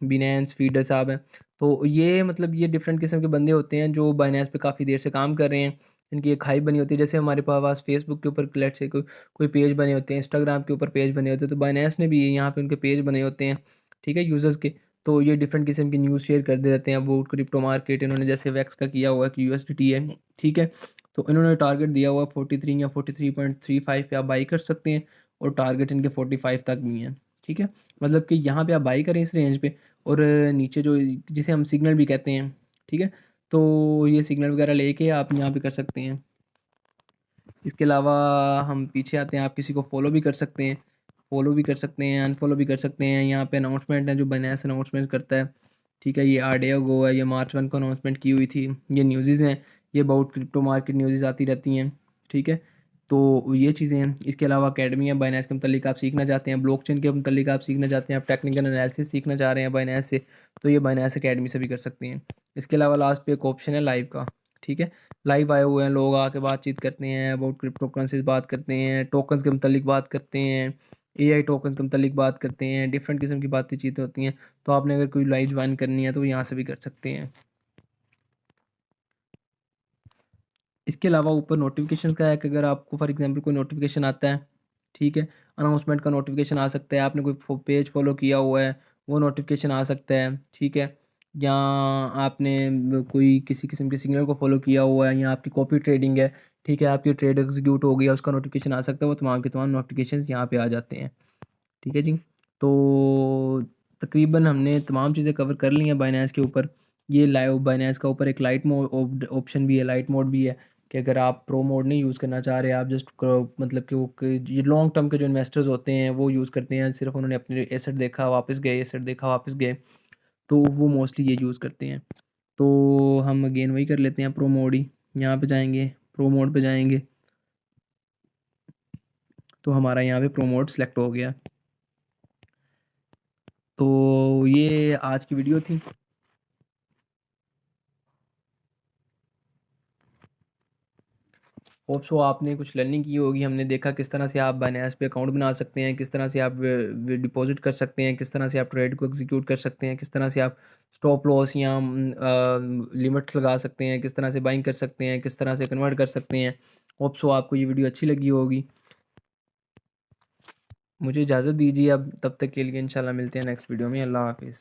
बिनेंस फीडर साहब हैं, तो ये मतलब ये डिफरेंट किस्म के बंदे होते हैं जो बाइनेंस पे काफ़ी देर से काम कर रहे हैं। इनकी एक हाई बनी होती है, जैसे हमारे पास फेसबुक के ऊपर लेट्स से कोई पेज बने होते हैं, इंस्टाग्राम के ऊपर पेज बने होते हैं, तो बाइनेंस ने भी यहाँ पे उनके पेज बने होते हैं। ठीक है, यूज़र्स के, तो ये डिफरेंट किस्म की न्यूज़ शेयर कर दे रहते हैं अबाउट क्रिप्टो मार्केट। इन्होंने जैसे वैक्स का किया हुआ है कि USDT है, ठीक है, तो इन्होंने टारगेट दिया हुआ 43 या 43.35 पे आप बाई कर सकते हैं और टारगेट इनके 45 तक भी हैं। ठीक है, मतलब कि यहाँ पे आप बाई करें इस रेंज पे, और नीचे जो जिसे हम सिग्नल भी कहते हैं, ठीक है, तो ये सिग्नल वगैरह लेके आप यहाँ पे कर सकते हैं। इसके अलावा हम पीछे आते हैं, आप किसी को फॉलो भी कर सकते हैं, अनफॉलो भी कर सकते हैं। यहाँ पे अनाउंसमेंट है जो बाइनेंस अनाउंसमेंट करता है। ठीक है, ये आरडे गो है, ये March 1 को अनाउंसमेंट की हुई थी। ये न्यूज़ हैं, ये अबाउट क्रिप्टो मार्केट न्यूज़ आती रहती हैं। ठीक है, तो ये चीज़ें हैं। इसके अलावा अकेडमी है, बाइनेंस के मतलब आप सीखना चाहते हैं, ब्लॉकचेन के मतलब आप सीखना चाहते हैं, आप टेक्निकल एनालिसिस सीखना चाह रहे हैं बाइनेंस से, तो ये बाइनेंस अकेडमी से भी कर सकते हैं। इसके अलावा लास्ट पे एक ऑप्शन है लाइव का। ठीक है, लाइव आए हुए हैं लोग, आके बातचीत करते हैं, अबाउट क्रिप्टो करेंसीज बात करते हैं, टोकन्स के मतलब बात करते हैं, AI टोकन के मतलब बात करते हैं, डिफरेंट किस्म की बातें चीज़ें होती हैं। तो आपने अगर कोई लाइव ज्वाइन करनी है तो यहाँ से भी कर सकते हैं। इसके अलावा ऊपर नोटिफिकेशन का है कि अगर आपको फॉर एग्जांपल कोई नोटिफिकेशन आता है, ठीक है, अनाउंसमेंट का नोटिफिकेशन आ सकता है, आपने कोई पेज फॉलो किया हुआ है वो नोटिफिकेशन आ सकता है, ठीक है, या आपने कोई किसी किस्म के सिग्नल को फॉलो किया हुआ है, या आपकी कॉपी ट्रेडिंग है, ठीक है, आपकी ट्रेड एग्जीक्यूट हो गया उसका नोटिफिकेशन आ सकता है। वो तमाम के तमाम नोटिफिकेशन यहाँ पे आ जाते हैं, ठीक है जी। तो तकरीबन हमने तमाम चीज़ें कवर कर ली हैं बाइनेंस के ऊपर। ये लाइव बाइनेंस का ऊपर एक लाइट मोड ऑप्शन भी है, लाइट मोड भी है कि अगर आप प्रो मोड नहीं यूज़ करना चाह रहे, आप जस्ट मतलब कि वो ये लॉन्ग टर्म के जो इन्वेस्टर्स होते हैं वो यूज़ करते हैं, सिर्फ उन्होंने अपने एसेट देखा वापस गए, एसेट देखा वापस गए, तो वो मोस्टली ये यूज़ करते हैं। तो हम अगेन वही कर लेते हैं, प्रो मोड ही यहाँ पे जाएंगे, प्रो मोड पे जाएंगे तो हमारा यहाँ पे प्रो मोड सेलेक्ट हो गया। तो ये आज की वीडियो थी। होप सो आपने कुछ लर्निंग की होगी। हमने देखा किस तरह से आप बाइनेंस पे अकाउंट बना सकते हैं, किस तरह से आप डिपॉजिट कर सकते हैं, किस तरह से आप ट्रेड को एग्जीक्यूट कर सकते हैं, किस तरह से आप स्टॉप लॉस या लिमिट लगा सकते हैं, किस तरह से बाइंग कर सकते हैं, किस तरह से कन्वर्ट कर सकते हैं। होप सो आपको ये वीडियो अच्छी लगी होगी। मुझे इजाज़त दीजिए अब, तब तक के लिए इंशाल्लाह मिलते हैं नेक्स्ट वीडियो में। अल्लाह हाफिज़।